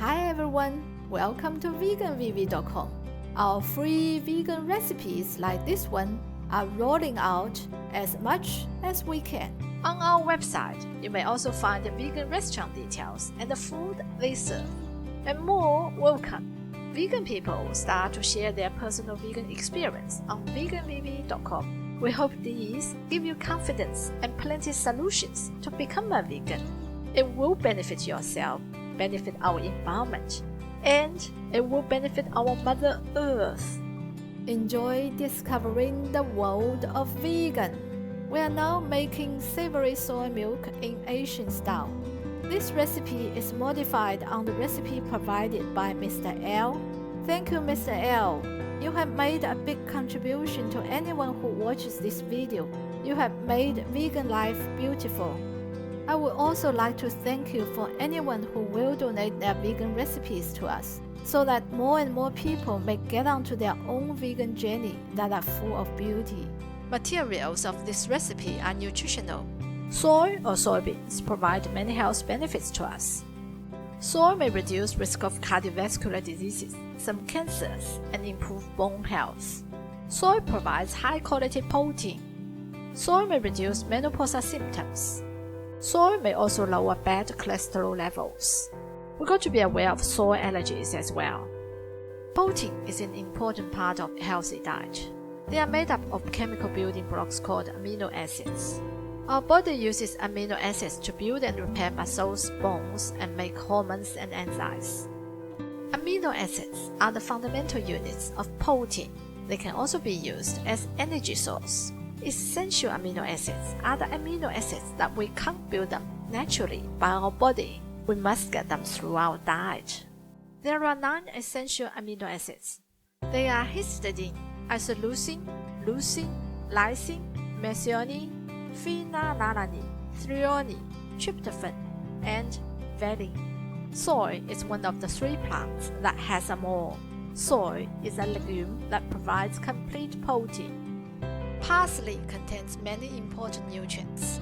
Hi everyone, welcome to veganvv.com. Our free vegan recipes like this one are rolling out as much as we can. On our website, you may also find the vegan restaurant details and the food they serve. And more will come. Vegan people start to share their personal vegan experience on veganvv.com. We hope these give you confidence and plenty of solutions to become a vegan. It will benefit yourself, benefit our environment, and it will benefit our Mother Earth. Enjoy discovering the world of vegan. We are now making savory soy milk in Asian style. This recipe is modified on the recipe provided by Mr. L. Thank you, Mr. L. You have made a big contribution to anyone who watches this video. You have made vegan life beautiful. I would also like to thank you for anyone who will donate their vegan recipes to us, so that more and more people may get onto their own vegan journey that are full of beauty. Materials of this recipe are nutritional. Soy or soybeans provide many health benefits to us. Soy may reduce risk of cardiovascular diseases, some cancers, and improve bone health. Soy provides high-quality protein. Soy may reduce menopausal symptoms. Soy may also lower bad cholesterol levels. We've got to be aware of soy allergies as well. Protein is an important part of a healthy diet. They are made up of chemical building blocks called amino acids. Our body uses amino acids to build and repair muscles, bones, and make hormones and enzymes. Amino acids are the fundamental units of protein. They can also be used as energy source. Essential amino acids are the amino acids that we can't build them naturally by our body. We must get them through our diet. There are 9 essential amino acids. They are histidine, isoleucine, leucine, lysine, methionine, phenylalanine, threonine, tryptophan, and valine. Soy is one of the 3 plants that has them all. Soy is a legume that provides complete protein. Parsley contains many important nutrients.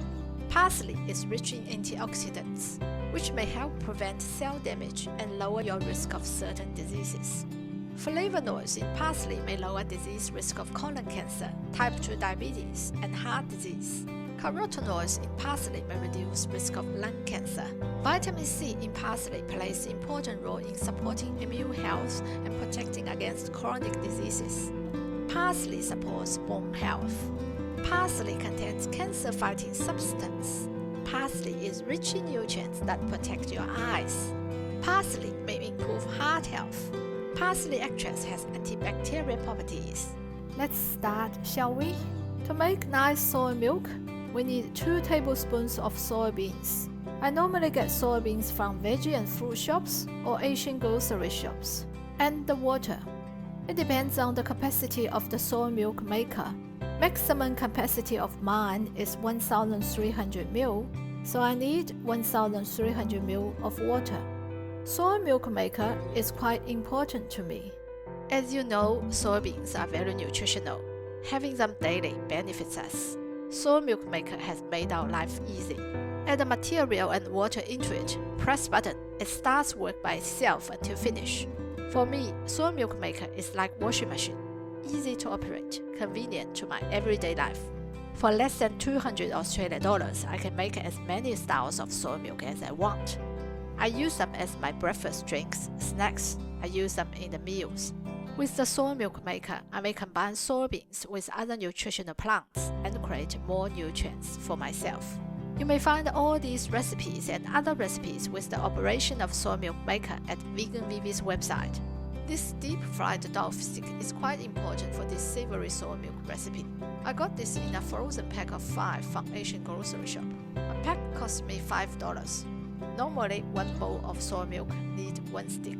Parsley is rich in antioxidants, which may help prevent cell damage and lower your risk of certain diseases. Flavonoids in parsley may lower disease risk of colon cancer, type 2 diabetes, and heart disease. Carotenoids in parsley may reduce risk of lung cancer. Vitamin C in parsley plays an important role in supporting immune health and protecting against chronic diseases. Parsley supports bone health. Parsley contains cancer-fighting substance. Parsley is rich in nutrients that protect your eyes. Parsley may improve heart health. Parsley extract has antibacterial properties. Let's start, shall we? To make nice soy milk, we need 2 tablespoons of soybeans. I normally get soybeans from veggie and fruit shops or Asian grocery shops. And the water. It depends on the capacity of the soy milk maker. Maximum capacity of mine is 1300 ml, so I need 1300 ml of water. Soy milk maker is quite important to me. As you know, soybeans are very nutritional. Having them daily benefits us. Soy milk maker has made our life easy. Add the material and water into it, press button, it starts work by itself until finish. For me, soy milk maker is like washing machine. Easy to operate, convenient to my everyday life. For less than 200 Australian dollars, I can make as many styles of soy milk as I want. I use them as my breakfast drinks, snacks. I use them in the meals. With the soy milk maker, I may combine soybeans with other nutritional plants and create more nutrients for myself. You may find all these recipes and other recipes with the operation of soy milk maker at veganvv's website. This deep-fried dove stick is quite important for this savory soy milk recipe. I got this in a frozen pack of 5 from Asian grocery shop. A pack cost me $5. Normally, 1 bowl of soy milk need 1 stick.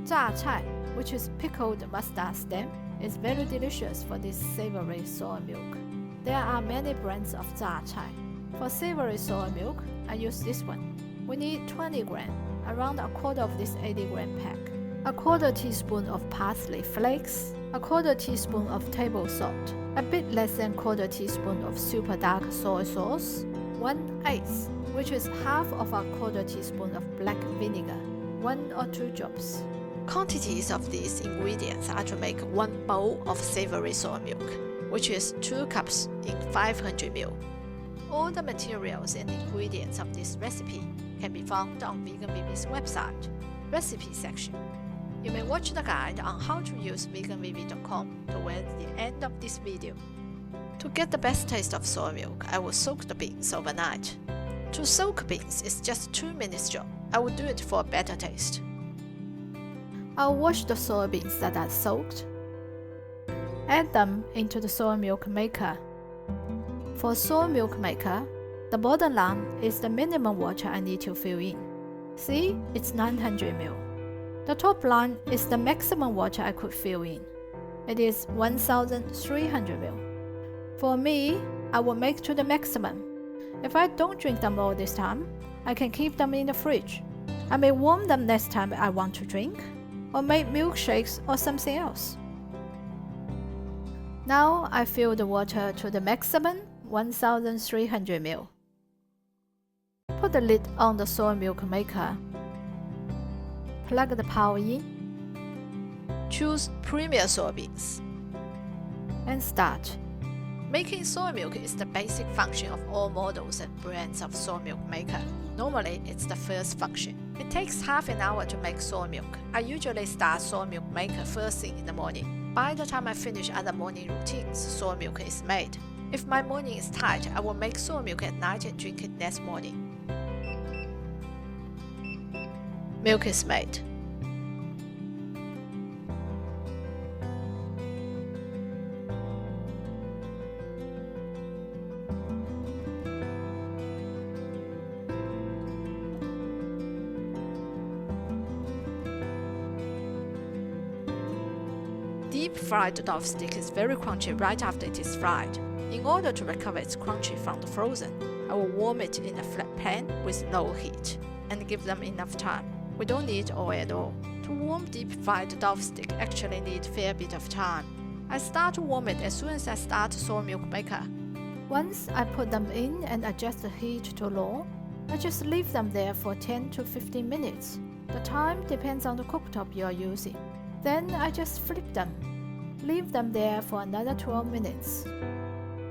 榨菜, which is pickled mustard stem, is very delicious for this savory soy milk. There are many brands of 榨菜. For savory soy milk, I use this one. We need 20 gram, around a quarter of this 80 gram pack. A quarter teaspoon of parsley flakes, a quarter teaspoon of table salt, a bit less than quarter teaspoon of super dark soy sauce, 1/8, which is half of a quarter teaspoon of black vinegar, 1 or 2 drops. Quantities of these ingredients are to make 1 bowl of savory soy milk, which is 2 cups in 500 ml. All the materials and ingredients of this recipe can be found on Vegan Vivi's website, recipe section. You may watch the guide on how to use veganvivi.com towards the end of this video. To get the best taste of soy milk, I will soak the beans overnight. To soak beans is just 2 minutes job. I will do it for a better taste. I'll wash the soybeans that are soaked. Add them into the soy milk maker. For soy milk maker, the bottom line is the minimum water I need to fill in. See, it's 900 ml. The top line is the maximum water I could fill in. It is 1300 ml. For me, I will make to the maximum. If I don't drink them all this time, I can keep them in the fridge. I may warm them next time I want to drink, or make milkshakes or something else. Now I fill the water to the maximum 1300 ml. Put the lid on the soy milk maker. Plug the power in. Choose Premier soybeans. And start. Making soy milk is the basic function of all models and brands of soy milk maker. Normally, it's the first function. It takes half an hour to make soy milk. I usually start soy milk maker first thing in the morning. By the time I finish other morning routines, soy milk is made. If my morning is tight, I will make soy milk at night and drink it next morning. Milk is made. Deep fried dove stick is very crunchy right after it is fried. In order to recover its crunchy from the frozen, I will warm it in a flat pan with low heat and give them enough time. We don't need oil at all. To warm deep fried dove stick actually need a fair bit of time. I start to warm it as soon as I start soy milk maker. Once I put them in and adjust the heat to low, I just leave them there for 10 to 15 minutes. The time depends on the cooktop you are using. Then I just flip them. Leave them there for another 12 minutes.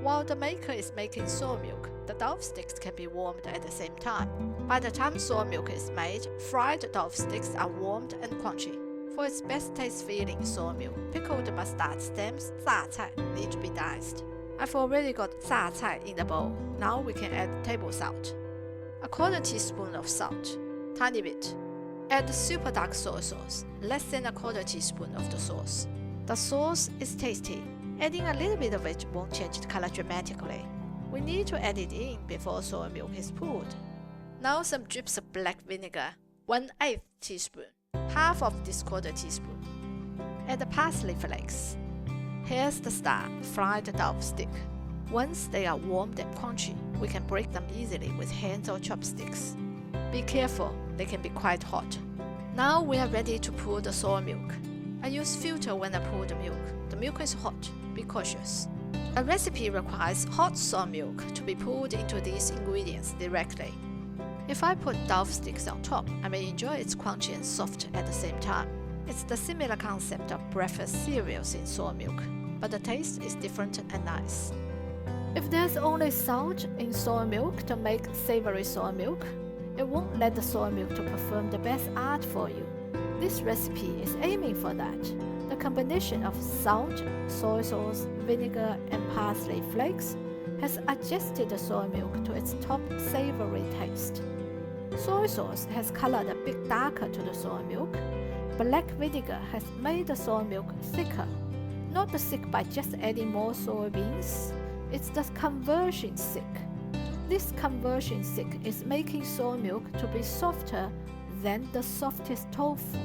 While the maker is making soy milk, the dove sticks can be warmed at the same time. By the time soy milk is made, fried dove sticks are warmed and crunchy. For its best taste feeling soy milk, pickled mustard stems, 榨菜, need to be diced. I've already got 榨菜 in the bowl. Now we can add table salt. A quarter teaspoon of salt, tiny bit. Add super dark soy sauce, less than a quarter teaspoon of the sauce. The sauce is tasty. Adding a little bit of it won't change the color dramatically. We need to add it in before soy milk is poured. Now some drips of black vinegar, 1/8 teaspoon, half of this quarter teaspoon. Add the parsley flakes. Here's the star, fried dove stick. Once they are warmed and crunchy, we can break them easily with hands or chopsticks. Be careful, they can be quite hot. Now we are ready to pour the soy milk. I use filter when I pour the milk. The milk is hot, be cautious. A recipe requires hot soy milk to be poured into these ingredients directly. If I put dove sticks on top, I may enjoy its crunchy and soft at the same time. It's the similar concept of breakfast cereals in soy milk, but the taste is different and nice. If there's only salt in soy milk to make savory soy milk, it won't let the soy milk to perform the best art for you. This recipe is aiming for that. The combination of salt, soy sauce, vinegar, and parsley flakes has adjusted the soy milk to its top savory taste. Soy sauce has colored a bit darker to the soy milk. Black vinegar has made the soy milk thicker. Not the thick by just adding more soybeans, it's the conversion thick. This conversion thick is making soy milk to be softer than the softest tofu.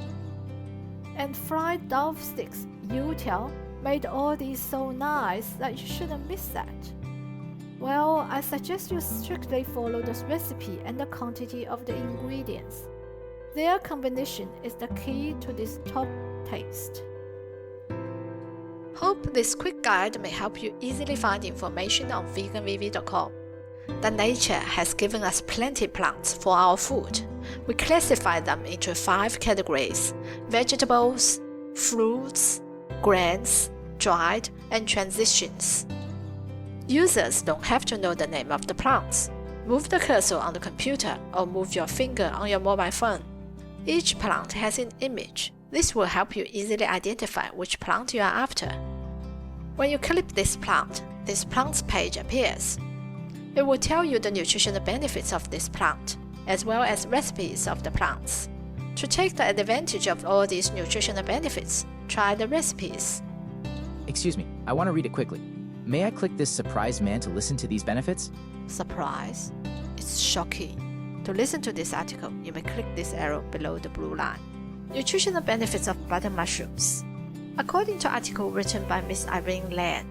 And fried dove sticks, youtiao, made all these so nice that you shouldn't miss that. Well, I suggest you strictly follow this recipe and the quantity of the ingredients. Their combination is the key to this top taste. Hope this quick guide may help you easily find information on veganvivi.com. The nature has given us plenty plants for our food. We classify them into 5 categories: vegetables, fruits, grains, dried, and transitions. Users don't have to know the name of the plants. Move the cursor on the computer or move your finger on your mobile phone. Each plant has an image. This will help you easily identify which plant you are after. When you click this plant's page appears. It will tell you the nutritional benefits of this plant, as well as recipes of the plants. To take the advantage of all these nutritional benefits, try the recipes. Excuse me, I want to read it quickly. May I click this surprised man to listen to these benefits? Surprise? It's shocking. To listen to this article, you may click this arrow below the blue line. Nutritional benefits of butter mushrooms. According to article written by Miss Irene Lan,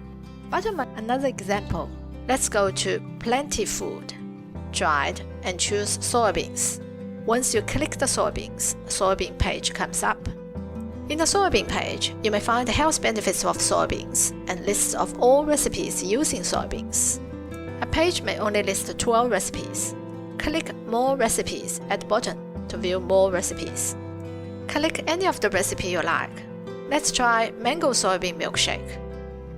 another example. Let's go to Plenty Food, dried, and choose soybeans. Once you click the soybean page comes up. In the soybean page, you may find the health benefits of soybeans and lists of all recipes using soybeans. A page may only list 12 recipes. Click More Recipes at the bottom to view more recipes. Click any of the recipe you like. Let's try Mango Soybean Milkshake.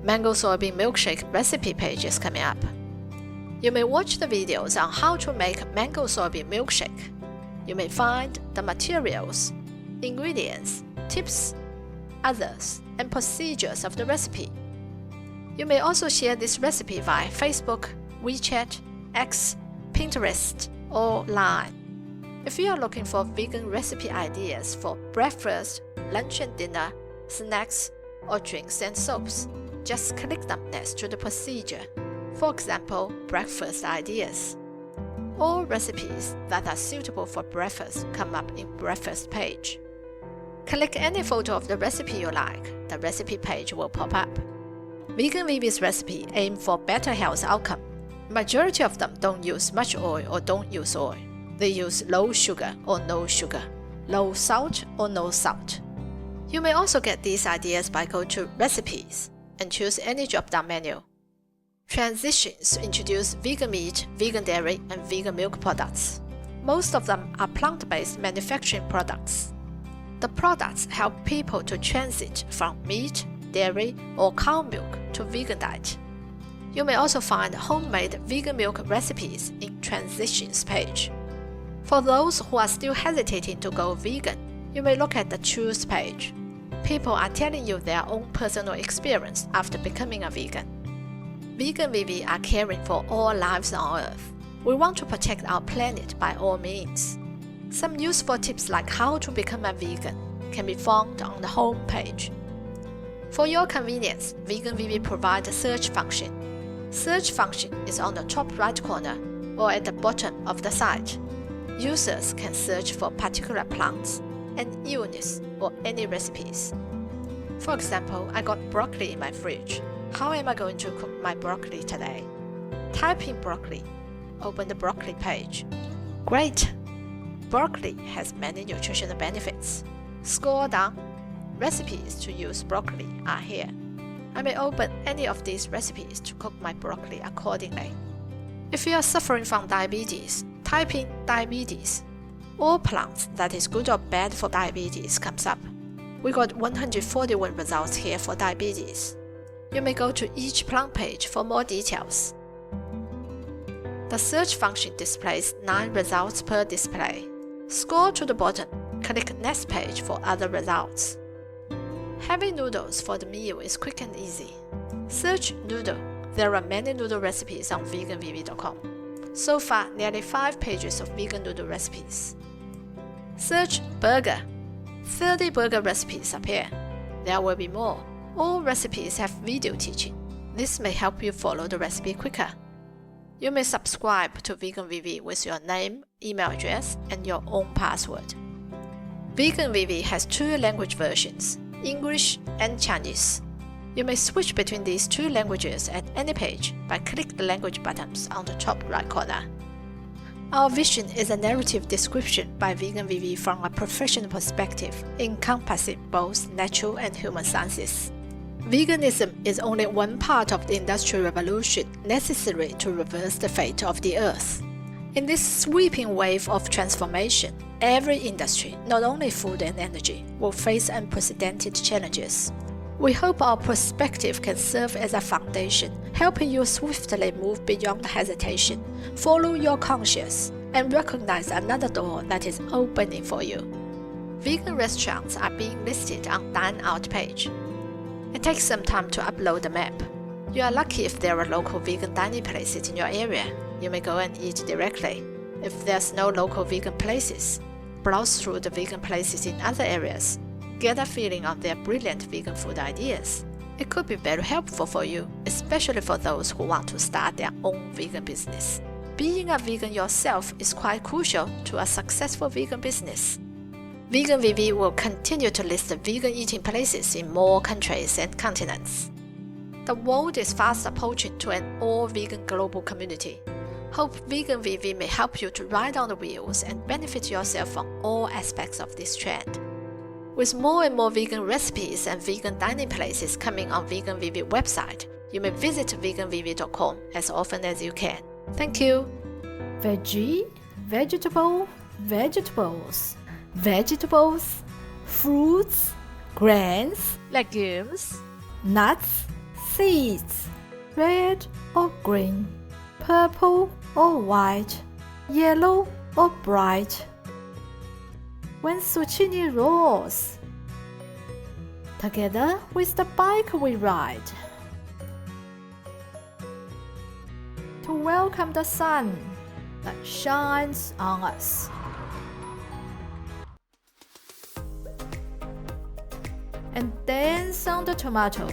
Mango Soybean Milkshake recipe page is coming up. You may watch the videos on how to make mango soybean milkshake. You may find the materials, ingredients, tips, others, and procedures of the recipe. You may also share this recipe via Facebook, WeChat, X, Pinterest, or Line. If you are looking for vegan recipe ideas for breakfast, lunch and dinner, snacks, or drinks and soaps, just click them next to the procedure. For example, breakfast ideas. All recipes that are suitable for breakfast come up in breakfast page. Click any photo of the recipe you like. The recipe page will pop up. Vegan Vivi's recipe aim for better health outcome. Majority of them don't use much oil or don't use oil. They use low sugar or no sugar, low salt or no salt. You may also get these ideas by going to Recipes and choose any drop-down menu. Transitions introduce vegan meat, vegan dairy, and vegan milk products. Most of them are plant-based manufacturing products. The products help people to transit from meat, dairy, or cow milk to vegan diet. You may also find homemade vegan milk recipes in Transitions page. For those who are still hesitating to go vegan, you may look at the Choose page. People are telling you their own personal experience after becoming a vegan. Vegan Vivi are caring for all lives on Earth. We want to protect our planet by all means. Some useful tips like how to become a vegan can be found on the home page. For your convenience, Vegan Vivi provides a search function. Search function is on the top right corner or at the bottom of the site. Users can search for particular plants, an illness, or any recipes. For example, I got broccoli in my fridge. How am I going to cook my broccoli today? Type in broccoli. Open the broccoli page. Great! Broccoli has many nutritional benefits. Scroll down. Recipes to use broccoli are here. I may open any of these recipes to cook my broccoli accordingly. If you are suffering from diabetes, type in diabetes. All plants that is good or bad for diabetes comes up. We got 141 results here for diabetes. You may go to each plant page for more details. The search function displays 9 results per display. Scroll to the bottom, click Next page for other results. Having noodles for the meal is quick and easy. Search noodle. There are many noodle recipes on veganvivi.com. So far, nearly 5 pages of vegan noodle recipes. Search burger. 30 burger recipes appear. There will be more. All recipes have video teaching. This may help you follow the recipe quicker. You may subscribe to Vegan Vivi with your name, email address, and your own password. Vegan Vivi has 2 language versions, English and Chinese. You may switch between these 2 languages at any page by clicking the language buttons on the top right corner. Our vision is a narrative description by Vegan Vivi from a professional perspective, encompassing both natural and human sciences. Veganism is only one part of the Industrial Revolution necessary to reverse the fate of the Earth. In this sweeping wave of transformation, Every industry, not only food and energy, will face unprecedented challenges. We hope our perspective can serve as a foundation, helping you swiftly move beyond hesitation, follow your conscience, and recognize another door that is opening for you. Vegan restaurants are being listed on Dine Out page. It takes some time to upload the map. You are lucky if there are local vegan dining places in your area. You may go and eat directly. If there's no local vegan places, browse through the vegan places in other areas. Get a feeling of their brilliant vegan food ideas. It could be very helpful for you, especially for those who want to start their own vegan business. Being a vegan yourself is quite crucial to a successful vegan business. Vegan VV will continue to list vegan eating places in more countries and continents. The world is fast approaching to an all-vegan global community. Hope Vegan VV may help you to ride on the wheels and benefit yourself from all aspects of this trend. With more and more vegan recipes and vegan dining places coming on Vegan VV website, you may visit veganvv.com as often as you can. Thank you. Veggie, vegetable, vegetables, vegetables, fruits, grains, Legumes, nuts, seeds, red or green, purple or white, yellow or bright. When zucchini rolls, together with the bike we ride, to welcome the sun that shines on us. And dance on the tomato.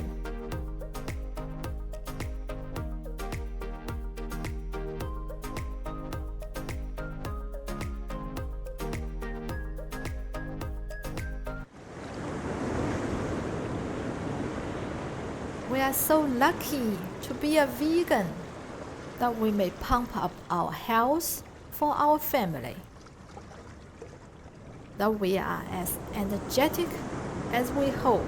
We are so lucky to be a vegan that we may pump up our health for our family, that we are as energetic as we hope.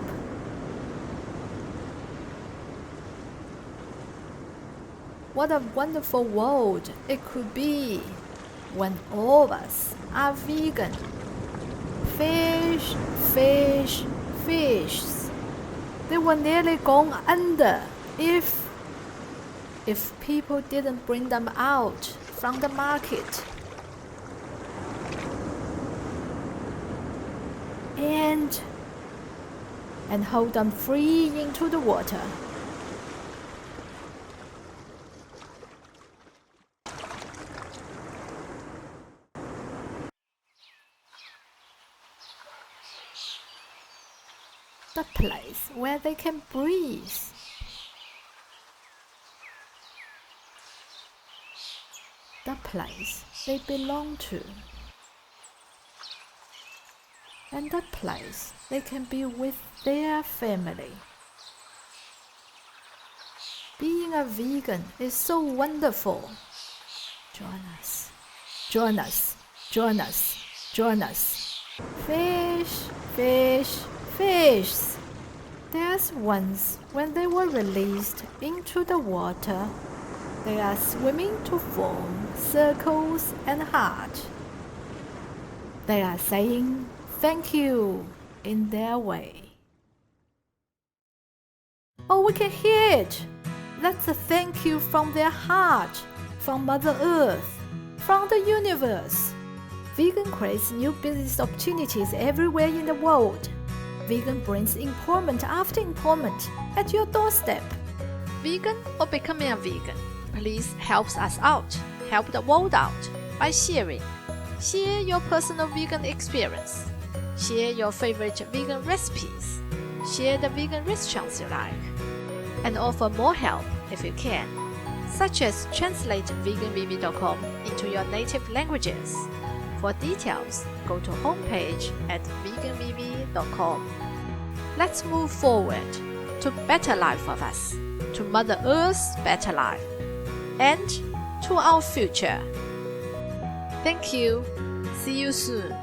What a wonderful world it could be when all of us are vegan. Fish, fish, fish. They were nearly gone under if people didn't bring them out from the market. And hold them free into the water. The place where they can breathe. The place they belong to. And the place they can be with their family. Being a vegan is so wonderful. Join us, join us, join us, join us. Fish, fish, fish. There's once when they were released into the water, they are swimming to form circles and heart. They are saying thank you in their way. Oh, we can hear it. That's a thank you from their heart, from Mother Earth, from the universe. Vegan creates new business opportunities everywhere in the world. Vegan brings employment after employment at your doorstep. vegan or becoming a vegan, please help us out, help the world out by sharing. Share your personal vegan experience. Share your favorite vegan recipes. Share the vegan restaurants you like. And offer more help if you can, such as translate veganvv.com into your native languages. For details, go to homepage at veganvv.com. Let's move forward to better life of us, to Mother Earth's better life, and to our future. Thank you. See you soon.